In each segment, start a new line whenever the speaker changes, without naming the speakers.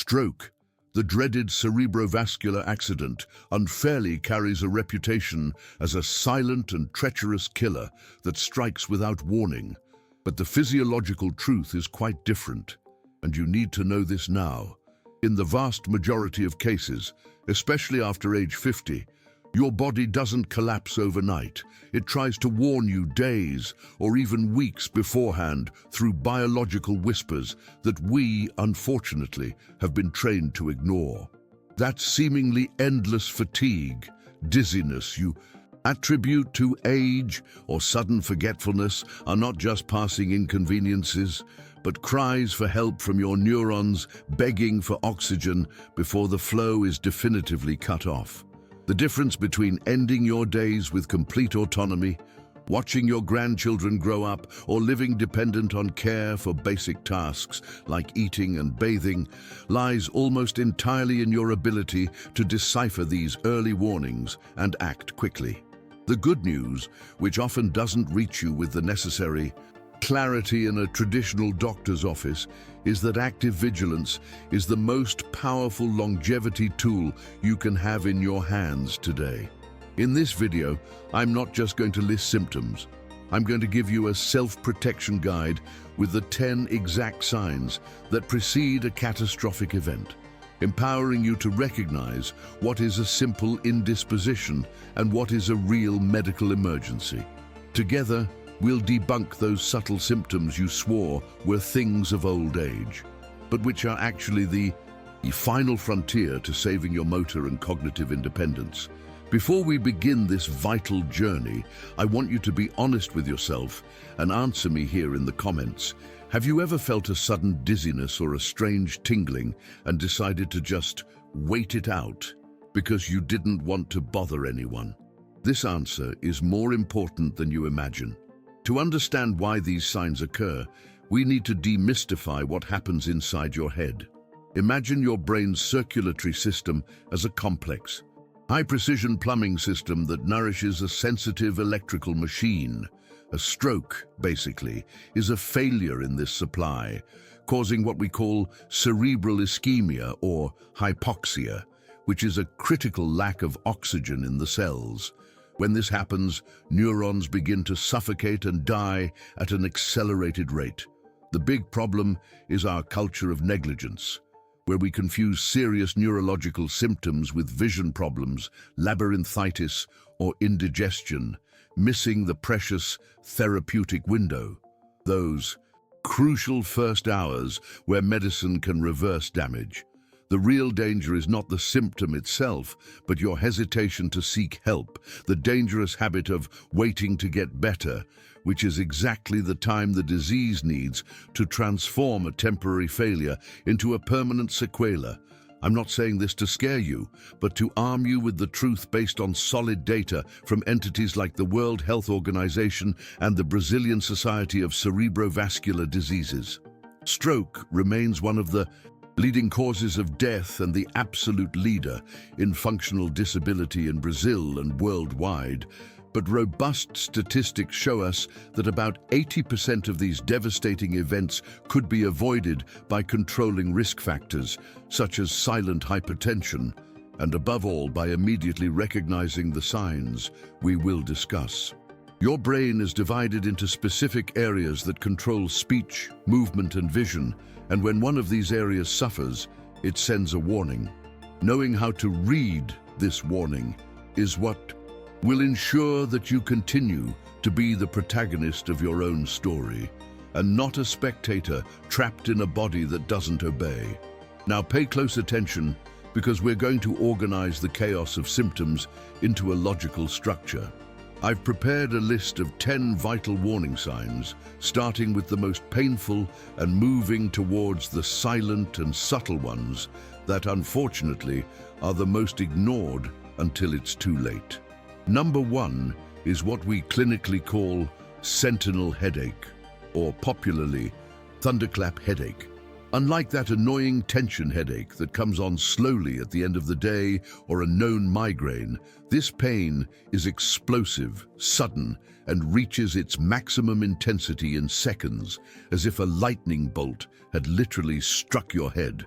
Stroke, the dreaded cerebrovascular accident, unfairly carries a reputation as a silent and treacherous killer that strikes without warning. But the physiological truth is quite different, and you need to know this now. In the vast majority of cases, especially after age 50, your body doesn't collapse overnight. It tries to warn you days or even weeks beforehand through biological whispers that we, unfortunately, have been trained to ignore. That seemingly endless fatigue, dizziness you attribute to age or sudden forgetfulness are not just passing inconveniences, but cries for help from your neurons begging for oxygen before the flow is definitively cut off. The difference between ending your days with complete autonomy, watching your grandchildren grow up, or living dependent on care for basic tasks like eating and bathing lies almost entirely in your ability to decipher these early warnings and act quickly. The good news, which often doesn't reach you with the necessary clarity in a traditional doctor's office, is that active vigilance is the most powerful longevity tool you can have in your hands today. In this video, I'm not just going to list symptoms. I'm going to give you a self-protection guide with the 10 exact signs that precede a catastrophic event, empowering you to recognize what is a simple indisposition and what is a real medical emergency. Together, we'll debunk those subtle symptoms you swore were things of old age, but which are actually the final frontier to saving your motor and cognitive independence. Before we begin this vital journey, I want you to be honest with yourself and answer me here in the comments. Have you ever felt a sudden dizziness or a strange tingling and decided to just wait it out because you didn't want to bother anyone? This answer is more important than you imagine. To understand why these signs occur, we need to demystify what happens inside your head. Imagine your brain's circulatory system as a complex, high-precision plumbing system that nourishes a sensitive electrical machine. A stroke, basically, is a failure in this supply, causing what we call cerebral ischemia or hypoxia, which is a critical lack of oxygen in the cells. When this happens, neurons begin to suffocate and die at an accelerated rate. The big problem is our culture of negligence, where we confuse serious neurological symptoms with vision problems, labyrinthitis, or indigestion, missing the precious therapeutic window. Those crucial first hours where medicine can reverse damage. The real danger is not the symptom itself, but your hesitation to seek help, the dangerous habit of waiting to get better, which is exactly the time the disease needs to transform a temporary failure into a permanent sequela. I'm not saying this to scare you, but to arm you with the truth based on solid data from entities like the World Health Organization and the Brazilian Society of Cerebrovascular Diseases. Stroke remains one of the leading causes of death and the absolute leader in functional disability in Brazil and worldwide. But robust statistics show us that about 80% of these devastating events could be avoided by controlling risk factors, such as silent hypertension, and above all, by immediately recognizing the signs we will discuss. Your brain is divided into specific areas that control speech, movement, and vision, and when one of these areas suffers, it sends a warning. Knowing how to read this warning is what will ensure that you continue to be the protagonist of your own story, and not a spectator trapped in a body that doesn't obey. Now pay close attention, because we're going to organize the chaos of symptoms into a logical structure. I've prepared a list of 10 vital warning signs, starting with the most painful and moving towards the silent and subtle ones that, unfortunately, are the most ignored until it's too late. Number 1 is what we clinically call sentinel headache, or popularly thunderclap headache. Unlike that annoying tension headache that comes on slowly at the end of the day or a known migraine, this pain is explosive, sudden, and reaches its maximum intensity in seconds, as if a lightning bolt had literally struck your head.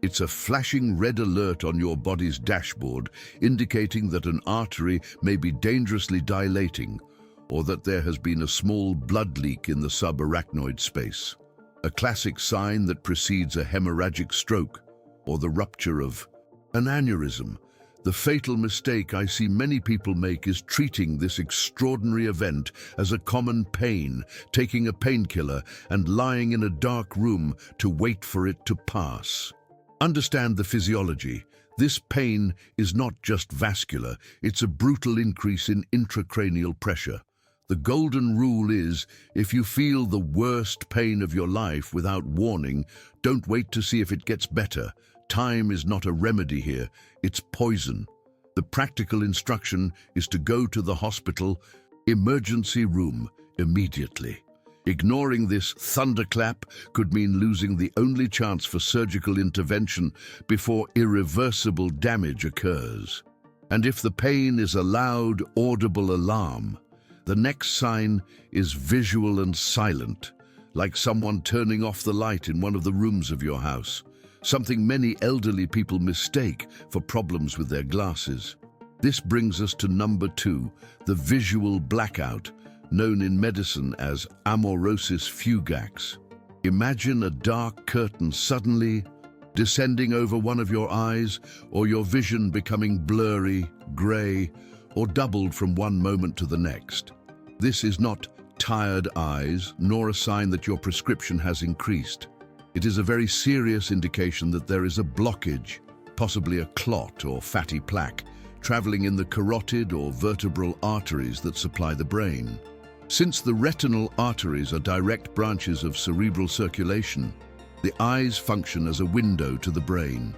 It's a flashing red alert on your body's dashboard, indicating that an artery may be dangerously dilating, or that there has been a small blood leak in the subarachnoid space. A classic sign that precedes a hemorrhagic stroke or the rupture of an aneurysm. The fatal mistake I see many people make is treating this extraordinary event as a common pain, taking a painkiller and lying in a dark room to wait for it to pass. Understand the physiology. This pain is not just vascular, it's a brutal increase in intracranial pressure. The golden rule is, if you feel the worst pain of your life without warning, don't wait to see if it gets better. Time is not a remedy here, it's poison. The practical instruction is to go to the hospital emergency room immediately. Ignoring this thunderclap could mean losing the only chance for surgical intervention before irreversible damage occurs. And if the pain is a loud, audible alarm, the next sign is visual and silent, like someone turning off the light in one of the rooms of your house, something many elderly people mistake for problems with their glasses. This brings us to number 2, the visual blackout, known in medicine as amaurosis fugax. Imagine a dark curtain suddenly descending over one of your eyes, or your vision becoming blurry, grey, or doubled from one moment to the next. This is not tired eyes, nor a sign that your prescription has increased. It is a very serious indication that there is a blockage, possibly a clot or fatty plaque, traveling in the carotid or vertebral arteries that supply the brain. Since the retinal arteries are direct branches of cerebral circulation, the eyes function as a window to the brain.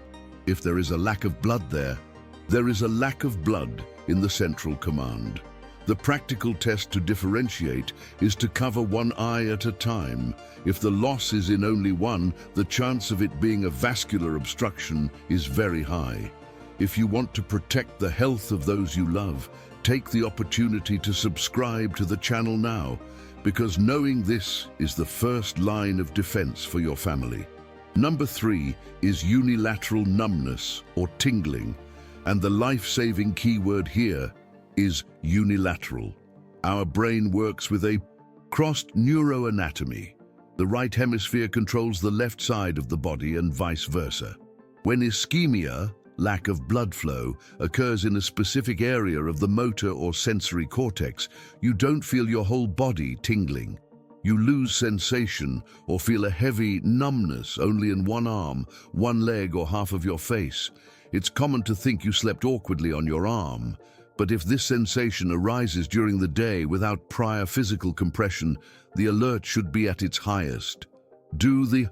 If there is a lack of blood there is a lack of blood in the central command. The practical test to differentiate is to cover one eye at a time. If the loss is in only one, the chance of it being a vascular obstruction is very high. If you want to protect the health of those you love, take the opportunity to subscribe to the channel now, because knowing this is the first line of defense for your family. Number 3 is unilateral numbness or tingling, and the life-saving keyword here is unilateral. Our brain works with a crossed neuroanatomy. The right hemisphere controls the left side of the body and vice versa. When ischemia, lack of blood flow, occurs in a specific area of the motor or sensory cortex, you don't feel your whole body tingling. You lose sensation or feel a heavy numbness only in one arm, one leg, or half of your face. It's common to think you slept awkwardly on your arm, but if this sensation arises during the day without prior physical compression, the alert should be at its highest. Do the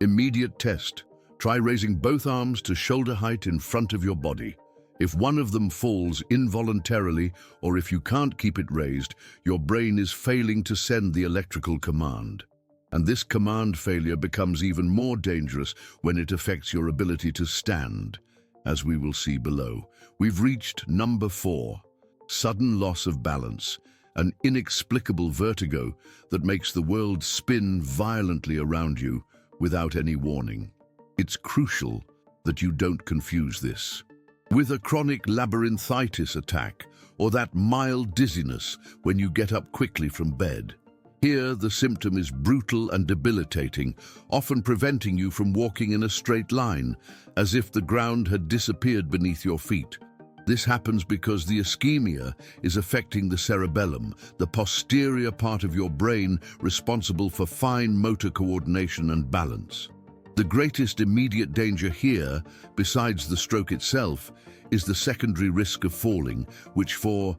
immediate test. Try raising both arms to shoulder height in front of your body. If one of them falls involuntarily, or if you can't keep it raised, your brain is failing to send the electrical command. And this command failure becomes even more dangerous when it affects your ability to stand, as we will see below. We've reached number 4, sudden loss of balance, an inexplicable vertigo that makes the world spin violently around you without any warning. It's crucial that you don't confuse this with a chronic labyrinthitis attack or that mild dizziness when you get up quickly from bed. Here, the symptom is brutal and debilitating, often preventing you from walking in a straight line, as if the ground had disappeared beneath your feet. This happens because the ischemia is affecting the cerebellum, the posterior part of your brain responsible for fine motor coordination and balance. The greatest immediate danger here, besides the stroke itself, is the secondary risk of falling, which for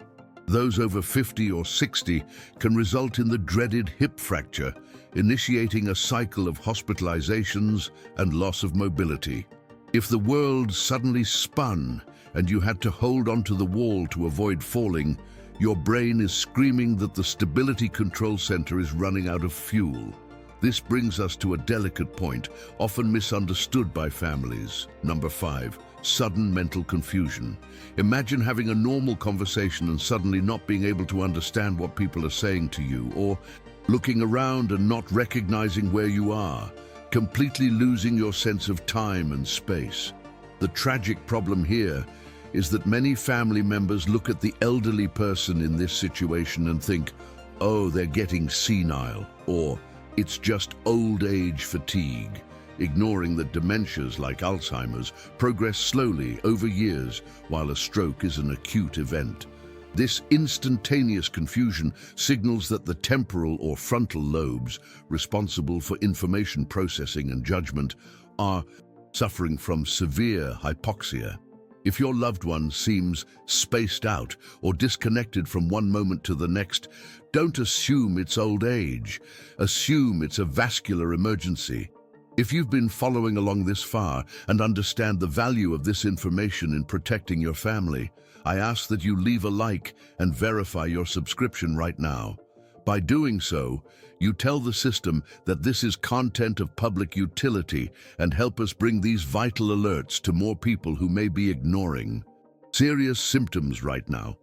those over 50 or 60 can result in the dreaded hip fracture, initiating a cycle of hospitalizations and loss of mobility. If the world suddenly spun and you had to hold onto the wall to avoid falling, your brain is screaming that the stability control center is running out of fuel. This brings us to a delicate point, often misunderstood by families. Number 5, sudden mental confusion. Imagine having a normal conversation and suddenly not being able to understand what people are saying to you, or looking around and not recognizing where you are. completely losing your sense of time and space. The tragic problem here is that many family members look at the elderly person in this situation and think, oh, they're getting senile, or it's just old age fatigue, ignoring that dementias like Alzheimer's progress slowly over years, while a stroke is an acute event. This instantaneous confusion signals that the temporal or frontal lobes, responsible for information processing and judgment, are suffering from severe hypoxia. If your loved one seems spaced out or disconnected from one moment to the next, don't assume it's old age. Assume it's a vascular emergency. If you've been following along this far and understand the value of this information in protecting your family, I ask that you leave a like and verify your subscription right now. By doing so, you tell the system that this is content of public utility and help us bring these vital alerts to more people who may be ignoring serious symptoms right now.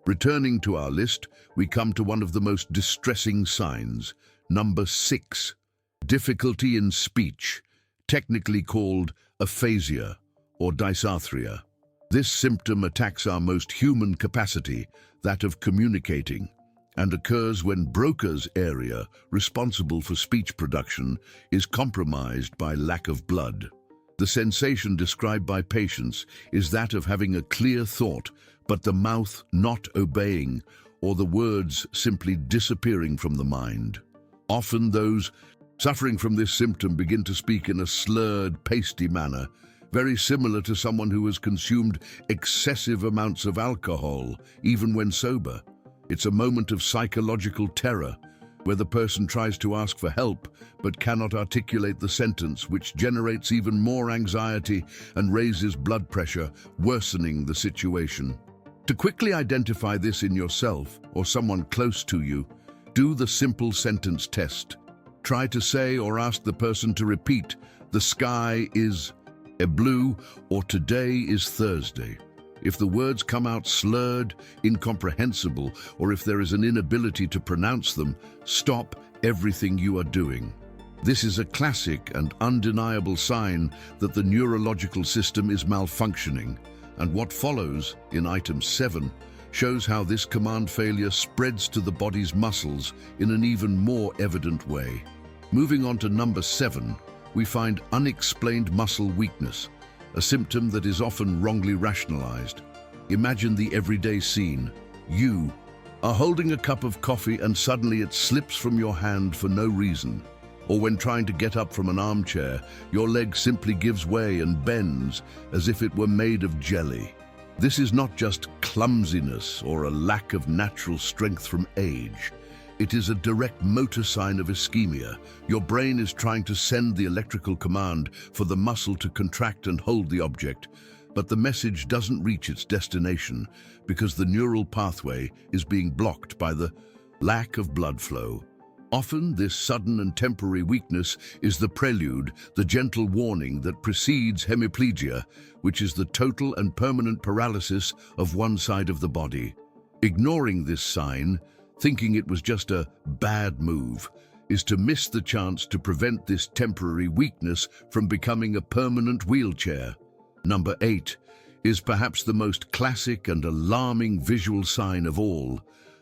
Returning to our list, we come to one of the most distressing signs, number 6. Difficulty in speech, technically called aphasia or dysarthria. This symptom attacks our most human capacity, that of communicating, and occurs when Broca's area, responsible for speech production, is compromised by lack of blood. The sensation described by patients is that of having a clear thought, but the mouth not obeying, or the words simply disappearing from the mind. Often those suffering from this symptom begin to speak in a slurred, pasty manner, very similar to someone who has consumed excessive amounts of alcohol, even when sober. It's a moment of psychological terror, where the person tries to ask for help but cannot articulate the sentence, which generates even more anxiety and raises blood pressure, worsening the situation. To quickly identify this in yourself or someone close to you, do the simple sentence test. Try to say or ask the person to repeat, "The sky is blue," or "Today is Thursday." If the words come out slurred, incomprehensible, or if there is an inability to pronounce them, stop everything you are doing. This is a classic and undeniable sign that the neurological system is malfunctioning, and what follows, in item 7, shows how this command failure spreads to the body's muscles in an even more evident way. Moving on to number 7, we find unexplained muscle weakness, a symptom that is often wrongly rationalized. Imagine the everyday scene. You are holding a cup of coffee and suddenly it slips from your hand for no reason. Or when trying to get up from an armchair, your leg simply gives way and bends as if it were made of jelly. This is not just clumsiness or a lack of natural strength from age. It is a direct motor sign of ischemia. Your brain is trying to send the electrical command for the muscle to contract and hold the object, but the message doesn't reach its destination because the neural pathway is being blocked by the lack of blood flow. Often, this sudden and temporary weakness is the prelude, the gentle warning that precedes hemiplegia, which is the total and permanent paralysis of one side of the body. Ignoring this sign, thinking it was just a bad move, is to miss the chance to prevent this temporary weakness from becoming a permanent wheelchair. Number 8 is perhaps the most classic and alarming visual sign of all,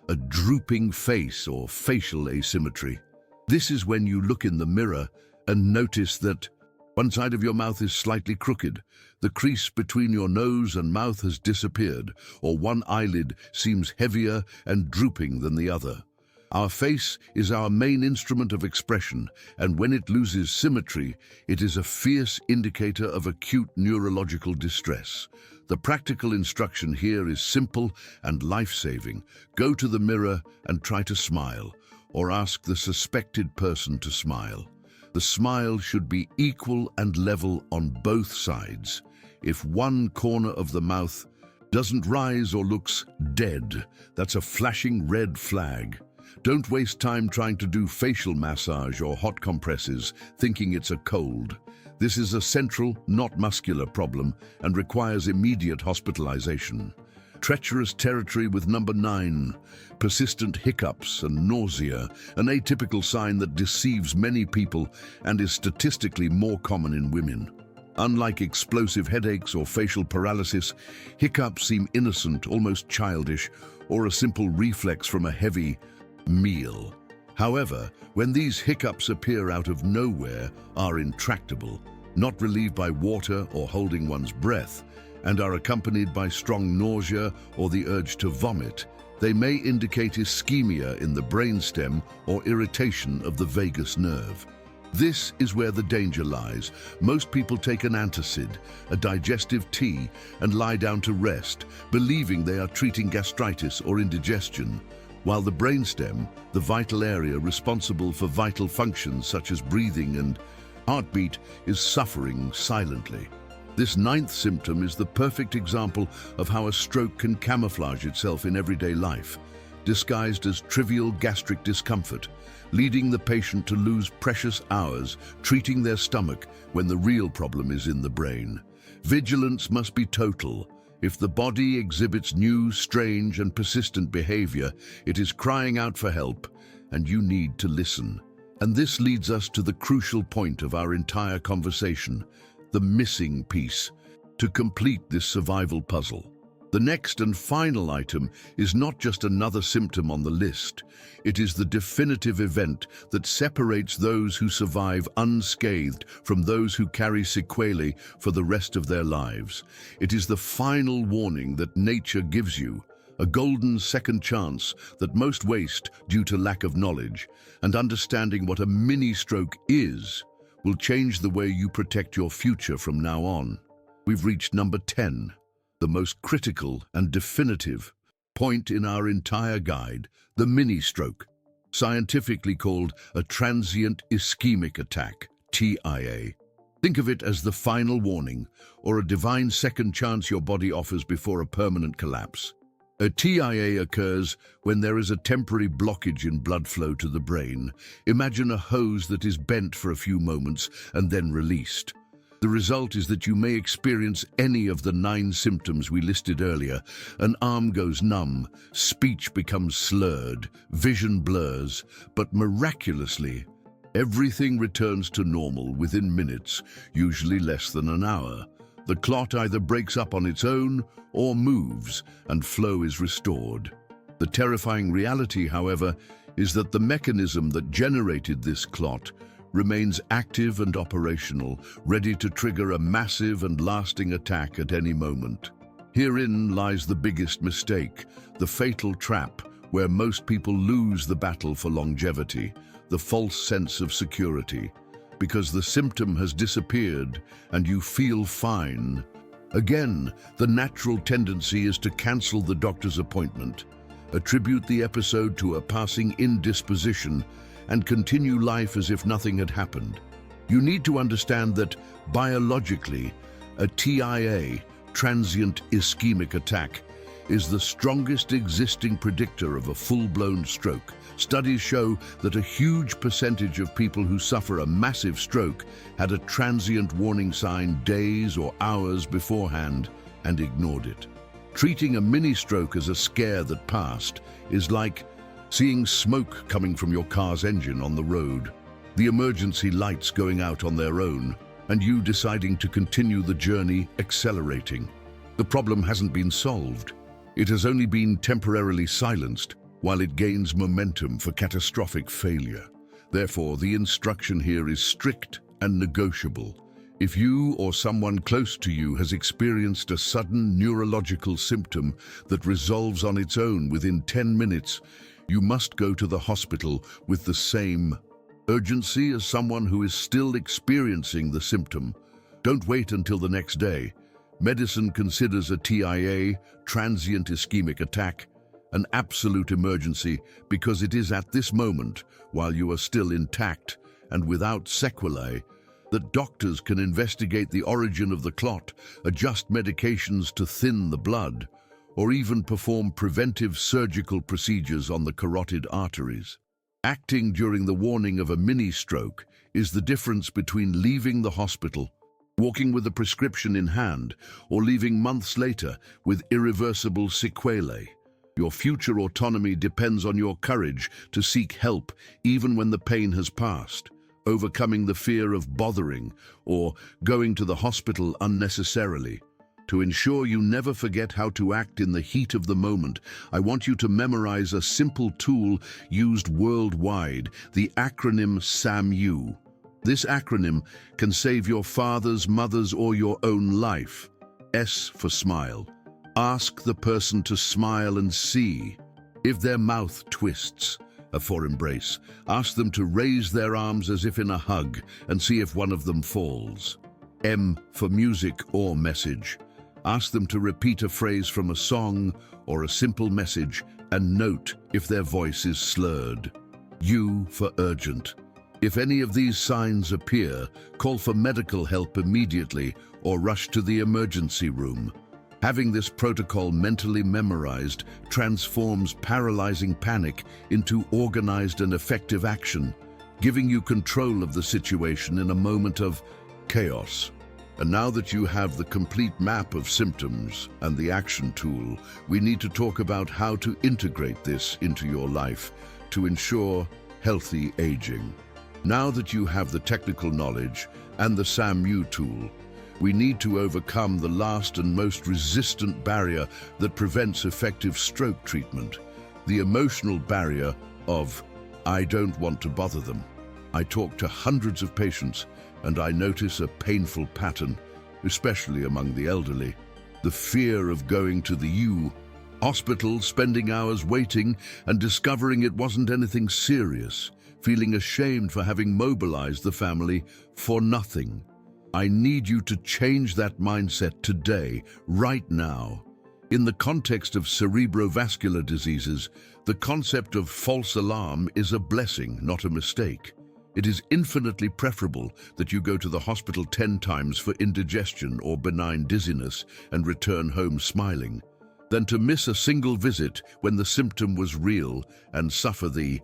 a drooping face or facial asymmetry. This is when you look in the mirror and notice that one side of your mouth is slightly crooked, the crease between your nose and mouth has disappeared, or one eyelid seems heavier and drooping than the other. Our face is our main instrument of expression, and when it loses symmetry, it is a fierce indicator of acute neurological distress. The practical instruction here is simple and life-saving. Go to the mirror and try to smile, or ask the suspected person to smile. The smile should be equal and level on both sides. If one corner of the mouth doesn't rise or looks dead, that's a flashing red flag. Don't waste time trying to do facial massage or hot compresses, thinking it's a cold. This is a central, not muscular problem and requires immediate hospitalization. Treacherous territory with number 9, persistent hiccups and nausea, an atypical sign that deceives many people and is statistically more common in women. Unlike explosive headaches or facial paralysis, hiccups seem innocent, almost childish, or a simple reflex from a heavy meal. However, when these hiccups appear out of nowhere, are intractable, not relieved by water or holding one's breath, and are accompanied by strong nausea or the urge to vomit, they may indicate ischemia in the brainstem or irritation of the vagus nerve. This is where the danger lies. Most people take an antacid, a digestive tea, and lie down to rest, believing they are treating gastritis or indigestion, while the brainstem, the vital area responsible for vital functions such as breathing and heartbeat, is suffering silently. This 9th symptom is the perfect example of how a stroke can camouflage itself in everyday life, disguised as trivial gastric discomfort, leading the patient to lose precious hours treating their stomach when the real problem is in the brain. Vigilance must be total. If the body exhibits new, strange, and persistent behavior, it is crying out for help, and you need to listen. And this leads us to the crucial point of our entire conversation, the missing piece, to complete this survival puzzle. The next and final item is not just another symptom on the list. It is the definitive event that separates those who survive unscathed from those who carry sequelae for the rest of their lives. It is the final warning that nature gives you, a golden second chance that most waste due to lack of knowledge, and understanding what a mini-stroke is will change the way you protect your future from now on. We've reached number 10. The most critical and definitive point in our entire guide, the mini-stroke, scientifically called a transient ischemic attack, TIA. Think of it as the final warning, or a divine second chance your body offers before a permanent collapse. A TIA occurs when there is a temporary blockage in blood flow to the brain. Imagine a hose that is bent for a few moments and then released. The result is that you may experience any of the 9 symptoms we listed earlier. An arm goes numb, speech becomes slurred, vision blurs, but miraculously, everything returns to normal within minutes, usually less than an hour. The clot either breaks up on its own or moves, and flow is restored. The terrifying reality, however, is that the mechanism that generated this clot remains active and operational, ready to trigger a massive and lasting attack at any moment. Herein lies the biggest mistake, the fatal trap, where most people lose the battle for longevity, the false sense of security, because the symptom has disappeared and you feel fine. Again, the natural tendency is to cancel the doctor's appointment, attribute the episode to a passing indisposition, and continue life as if nothing had happened. You need to understand that, biologically, a TIA, transient ischemic attack, is the strongest existing predictor of a full-blown stroke. Studies show that a huge percentage of people who suffer a massive stroke had a transient warning sign days or hours beforehand and ignored it. Treating a mini-stroke as a scare that passed is like seeing smoke coming from your car's engine on the road, the emergency lights going out on their own, and you deciding to continue the journey accelerating. The problem hasn't been solved. It has only been temporarily silenced while it gains momentum for catastrophic failure. Therefore, the instruction here is strict and negotiable. If you or someone close to you has experienced a sudden neurological symptom that resolves on its own within 10 minutes, you must go to the hospital with the same urgency as someone who is still experiencing the symptom. Don't wait until the next day. Medicine considers a TIA, transient ischemic attack, an absolute emergency because it is at this moment, while you are still intact and without sequelae, that doctors can investigate the origin of the clot, adjust medications to thin the blood, or even perform preventive surgical procedures on the carotid arteries. Acting during the warning of a mini-stroke is the difference between leaving the hospital walking with a prescription in hand, or leaving months later with irreversible sequelae. Your future autonomy depends on your courage to seek help even when the pain has passed, overcoming the fear of bothering or going to the hospital unnecessarily. To ensure you never forget how to act in the heat of the moment, I want you to memorize a simple tool used worldwide, the acronym SAMU. This acronym can save your father's, mother's, or your own life. S for smile. Ask the person to smile and see. If their mouth twists, for embrace, ask them to raise their arms as if in a hug and see if one of them falls. M for music or message. Ask them to repeat a phrase from a song or a simple message and note if their voice is slurred. U for urgent. If any of these signs appear, call for medical help immediately or rush to the emergency room. Having this protocol mentally memorized transforms paralyzing panic into organized and effective action, giving you control of the situation in a moment of chaos. And now that you have the complete map of symptoms and the action tool, we need to talk about how to integrate this into your life to ensure healthy aging. Now that you have the technical knowledge and the SAMU tool, we need to overcome the last and most resistant barrier that prevents effective stroke treatment, the emotional barrier of, "I don't want to bother them." I talk to hundreds of patients and I notice a painful pattern, especially among the elderly. The fear of going to the hospital, spending hours waiting and discovering it wasn't anything serious, feeling ashamed for having mobilized the family for nothing. I need you to change that mindset today, right now. In the context of cerebrovascular diseases, the concept of false alarm is a blessing, not a mistake. It is infinitely preferable that you go to the hospital 10 times for indigestion or benign dizziness and return home smiling, than to miss a single visit when the symptom was real and suffer the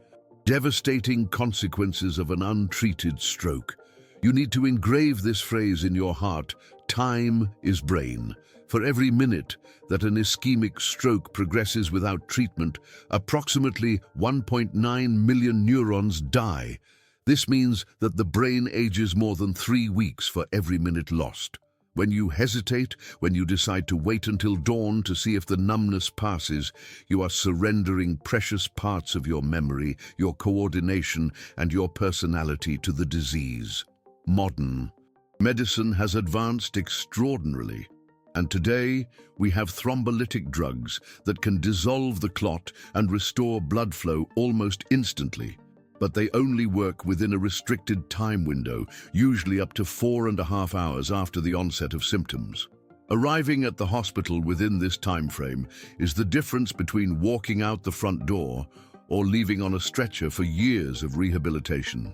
devastating consequences of an untreated stroke. You need to engrave this phrase in your heart: time is brain. For every minute that an ischemic stroke progresses without treatment, approximately 1.9 million neurons die. This means that the brain ages more than 3 weeks for every minute lost. When you hesitate, when you decide to wait until dawn to see if the numbness passes, you are surrendering precious parts of your memory, your coordination, and your personality to the disease. Modern medicine has advanced extraordinarily, and today we have thrombolytic drugs that can dissolve the clot and restore blood flow almost instantly. But they only work within a restricted time window, usually up to 4.5 hours after the onset of symptoms. Arriving at the hospital within this time frame is the difference between walking out the front door or leaving on a stretcher for years of rehabilitation.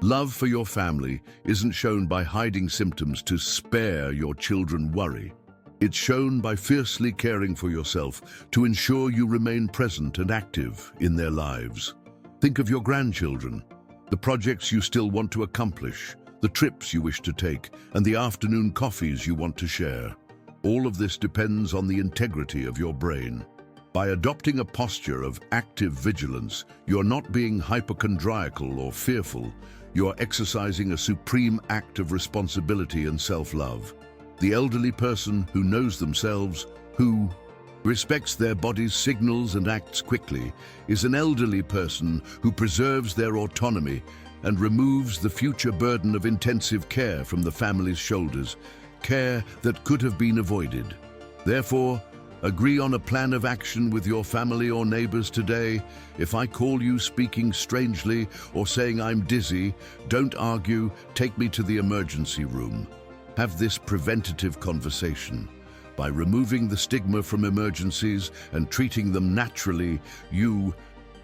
Love for your family isn't shown by hiding symptoms to spare your children worry. It's shown by fiercely caring for yourself to ensure you remain present and active in their lives. Think of your grandchildren, the projects you still want to accomplish, the trips you wish to take, and the afternoon coffees you want to share. All of this depends on the integrity of your brain. By adopting a posture of active vigilance, you're not being hypochondriacal or fearful. You're exercising a supreme act of responsibility and self-love. The elderly person who knows themselves, who respects their body's signals and acts quickly, is an elderly person who preserves their autonomy and removes the future burden of intensive care from the family's shoulders, care that could have been avoided. Therefore, agree on a plan of action with your family or neighbors today. If I call you speaking strangely or saying I'm dizzy, don't argue, take me to the emergency room. Have this preventative conversation. By removing the stigma from emergencies and treating them naturally, you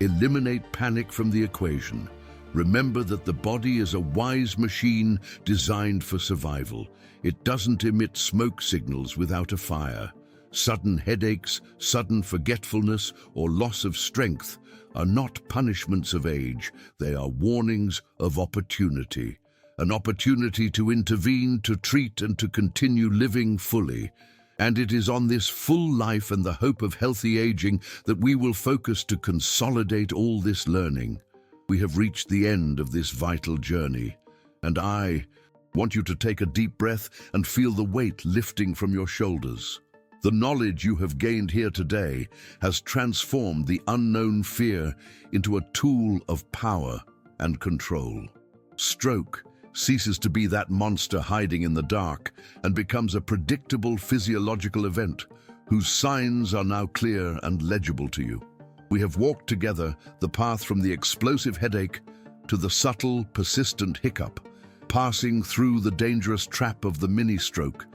eliminate panic from the equation. Remember that the body is a wise machine designed for survival. It doesn't emit smoke signals without a fire. Sudden headaches, sudden forgetfulness, or loss of strength are not punishments of age. They are warnings of opportunity. an opportunity to intervene, to treat, and to continue living fully. And it is on this full life and the hope of healthy aging that we will focus to consolidate all this learning. We have reached the end of this vital journey, and I want you to take a deep breath and feel the weight lifting from your shoulders. The knowledge you have gained here today has transformed the unknown fear into a tool of power and control. Stroke ceases to be that monster hiding in the dark and becomes a predictable physiological event whose signs are now clear and legible to you. We have walked together the path from the explosive headache to the subtle, persistent hiccup, passing through the dangerous trap of the mini-stroke,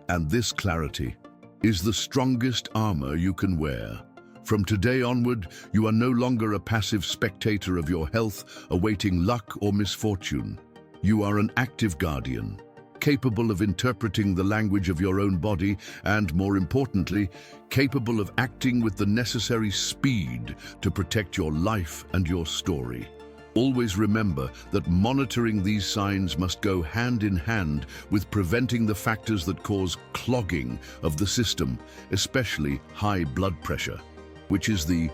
and this clarity is the strongest armor you can wear. From today onward, you are no longer a passive spectator of your health, awaiting luck or misfortune. You are an active guardian, capable of interpreting the language of your own body and, more importantly, capable of acting with the necessary speed to protect your life and your story. Always remember that monitoring these signs must go hand in hand with preventing the factors that cause clogging of the system, especially high blood pressure, which is the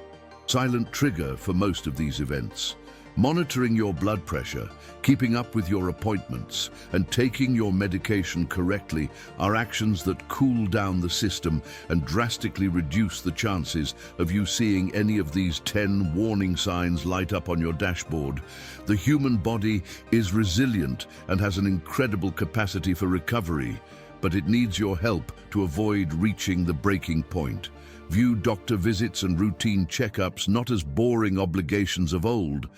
silent trigger for most of these events. Monitoring your blood pressure, keeping up with your appointments, and taking your medication correctly are actions that cool down the system and drastically reduce the chances of you seeing any of these 10 warning signs light up on your dashboard. The human body is resilient and has an incredible capacity for recovery, but it needs your help to avoid reaching the breaking point. View doctor visits and routine checkups not as boring obligations of old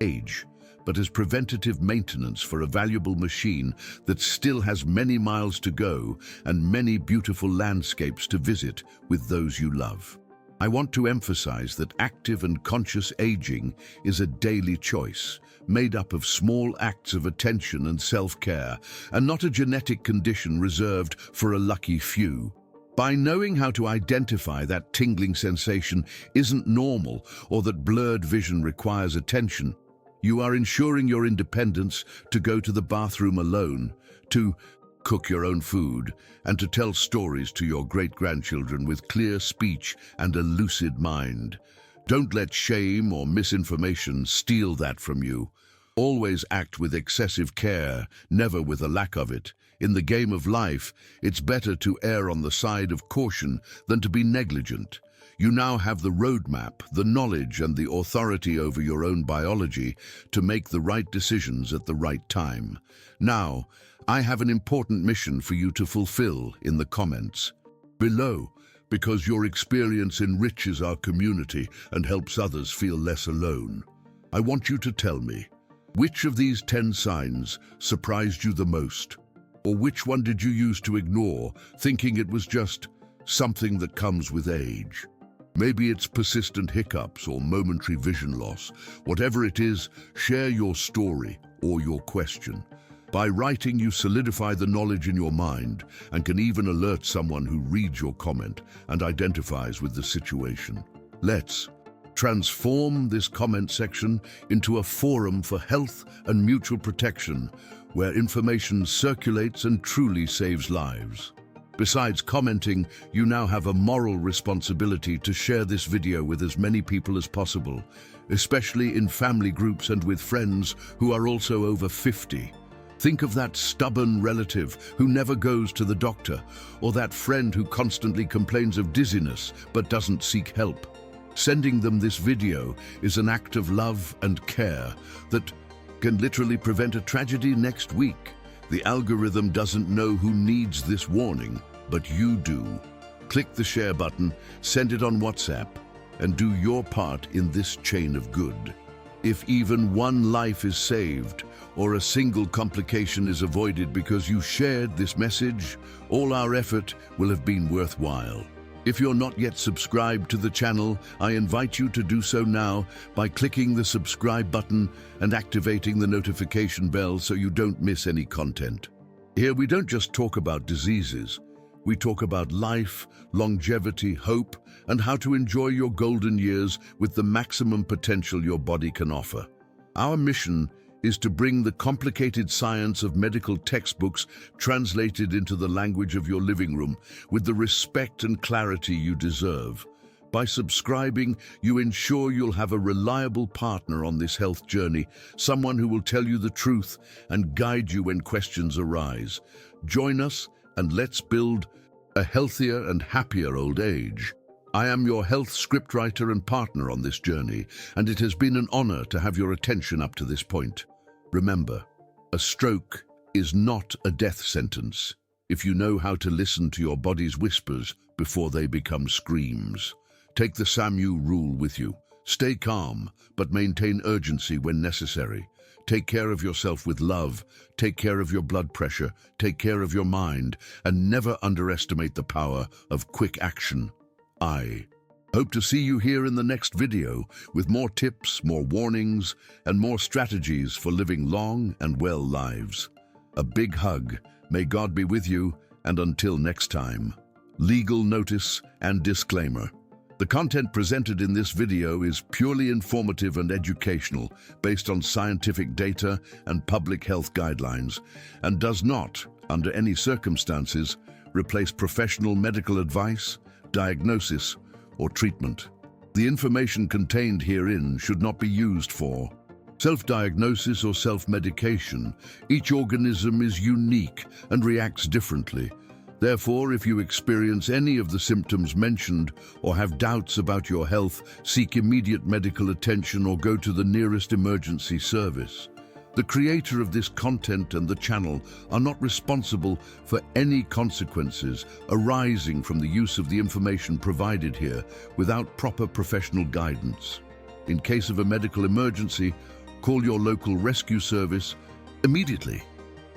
age, but as preventative maintenance for a valuable machine that still has many miles to go and many beautiful landscapes to visit with those you love. I want to emphasize that active and conscious aging is a daily choice, made up of small acts of attention and self-care, and not a genetic condition reserved for a lucky few. By knowing how to identify that tingling sensation isn't normal or that blurred vision requires attention, you are ensuring your independence to go to the bathroom alone, to cook your own food, and to tell stories to your great-grandchildren with clear speech and a lucid mind. Don't let shame or misinformation steal that from you. Always act with excessive care, never with a lack of it. In the game of life, it's better to err on the side of caution than to be negligent. You now have the roadmap, the knowledge, and the authority over your own biology to make the right decisions at the right time. Now, I have an important mission for you to fulfill in the comments below, because your experience enriches our community and helps others feel less alone. I want you to tell me, which of these 10 signs surprised you the most? Or which one did you use to ignore, thinking it was just something that comes with age? Maybe it's persistent hiccups or momentary vision loss. Whatever it is, share your story or your question. By writing, you solidify the knowledge in your mind and can even alert someone who reads your comment and identifies with the situation. Let's transform this comment section into a forum for health and mutual protection, where information circulates and truly saves lives. Besides commenting, you now have a moral responsibility to share this video with as many people as possible, especially in family groups and with friends who are also over 50. Think of that stubborn relative who never goes to the doctor, or that friend who constantly complains of dizziness but doesn't seek help. Sending them this video is an act of love and care that can literally prevent a tragedy next week. The algorithm doesn't know who needs this warning, but you do. Click the share button, send it on WhatsApp, and do your part in this chain of good. If even one life is saved, or a single complication is avoided because you shared this message, all our effort will have been worthwhile. If you're not yet subscribed to the channel, I invite you to do so now by clicking the subscribe button and activating the notification bell so you don't miss any content. Here we don't just talk about diseases. We talk about life, longevity, hope, and how to enjoy your golden years with the maximum potential your body can offer. Our mission is to bring the complicated science of medical textbooks translated into the language of your living room with the respect and clarity you deserve. By subscribing, you ensure you'll have a reliable partner on this health journey, someone who will tell you the truth and guide you when questions arise. Join us and let's build a healthier and happier old age. I am your health scriptwriter and partner on this journey, and it has been an honor to have your attention up to this point. Remember, a stroke is not a death sentence if you know how to listen to your body's whispers before they become screams. Take the SAMU rule with you. Stay calm, but maintain urgency when necessary. Take care of yourself with love, take care of your blood pressure, take care of your mind, and never underestimate the power of quick action. I hope to see you here in the next video with more tips, more warnings, and more strategies for living long and well lives. A big hug. May God be with you, and until next time. Legal notice and disclaimer. The content presented in this video is purely informative and educational, based on scientific data and public health guidelines, and does not, under any circumstances, replace professional medical advice, diagnosis, or treatment. The information contained herein should not be used for self-diagnosis or self-medication. Each organism is unique and reacts differently. Therefore, if you experience any of the symptoms mentioned or have doubts about your health, seek immediate medical attention or go to the nearest emergency service. The creator of this content and the channel are not responsible for any consequences arising from the use of the information provided here without proper professional guidance. In case of a medical emergency, call your local rescue service immediately.